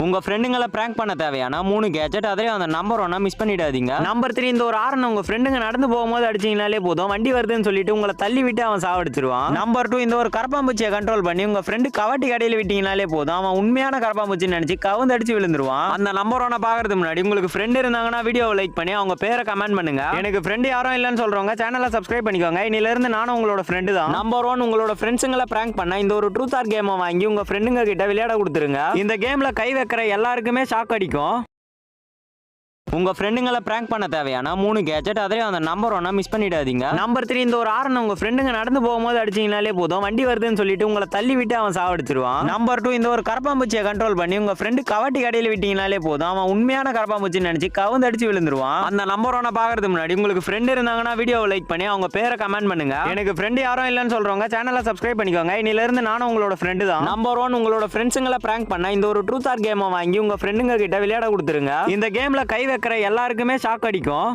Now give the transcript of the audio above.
உங்க ஃப்ரெண்டுங்களை பிராங்க் பண்ண தேவையான 3 கேஜெட், அதே அந்த நம்பர் 1 மிஸ் பண்ணிடாதீங்க. நம்பர் 3 இந்த ஒரு ஆரன் உங்க ஃப்ரெண்டுங்க நடந்து போகும்போது அடிச்சீங்கனாலே போதும், வண்டி வருதுன்னு சொல்லிட்டு உங்களை தள்ளி விட்டு அவன் சாவடிச்சிருவான். நம்பர் 2 இந்த ஒரு கரப்பாம்பூச்சியை கண்ட்ரோல் பண்ணி உங்க ஃப்ரெண்டு கவட்டி கடையில விட்டீங்கனாலே போதும், அவன் உண்மையான கரப்பாம்பூச்சின்னு நினைச்சு கவுந்து அடிச்சு விழுந்துருவான். அந்த நம்பர் 1 பாக்குறதுக்கு முன்னாடி உங்களுக்கு ஃப்ரெண்ட் இருந்தாங்கன்னா வீடியோவை லைக் பண்ணி அவங்க பேரை கமெண்ட் பண்ணுங்க. எனக்கு ஃப்ரெண்ட் யாரும் இல்லைன்னு சொல்றவங்க சேனலை சப்ஸ்கிரைப் பண்ணிக்கோங்க. இன்னில இருந்து நானும் உங்களோட ஃப்ரெண்டு தான். நம்பர் 1 உங்களோட ஃப்ரெண்ட்ஸுங்களை பிராங்க் பண்ண இந்த ஒரு ட்ரூத் ஆர் கேமை வாங்கி உங்க ஃப்ரெண்டுங்க கிட்ட விளையாட கொடுத்துருங்க. இந்த கேம்ல கை வைக்கிற எல்லாருக்குமே ஷாக் அடிக்கும். உங்க ஃப்ரெண்டுங்களை பிராங்க் பண்ண தேவையான 3 கேஜெட், அதே அந்த நம்பர் 1 மிஸ் பண்ணிடாதீங்க. நம்பர் 3 இந்த ஒரு ஆரன் உங்க ஃப்ரெண்டுங்க நடந்து போகும்போது அடிச்சீங்கனாலே போதும், வண்டி வருதுன்னு சொல்லிட்டு உங்களை தள்ளி விட்டு அவன் சாவடிச்சிருவான். நம்பர் 2 இந்த ஒரு கரப்பாம்பூச்சியை கண்ட்ரோல் பண்ணி உங்க ஃப்ரெண்டு கவட்டி கடையில விட்டீங்கனாலே போதும், அவன் உண்மையான கரப்பாம்பூச்சின்னு நினைச்சு கவுந்து அடிச்சு விழுந்துருவான். அந்த நம்பர் 1 பாக்குறதுக்கு முன்னாடி உங்களுக்கு ஃப்ரெண்ட் இருந்தாங்கன்னா வீடியோவை லைக் பண்ணி அவங்க பேரை கமெண்ட் பண்ணுங்க. எனக்கு ஃப்ரெண்ட் யாரும் இல்லைன்னு சொல்றவங்க சேனலை சப்ஸ்கிரைப் பண்ணிக்கோங்க. இன்னில இருந்து நானும் உங்களோட ஃப்ரெண்டு தான். நம்பர் 1 உங்களோட ஃப்ரெண்ட்ஸுங்களை பிராங்க் பண்ண இந்த ஒரு ட்ரூத் ஆர் கேமை வாங்கி உங்க ஃப்ரெண்டுங்க கிட்ட விளையாட கொடுத்துருங்க. இந்த கேம்ல கை வைக்கிற எல்லாருக்குமே ஷாக் அடிக்கும்.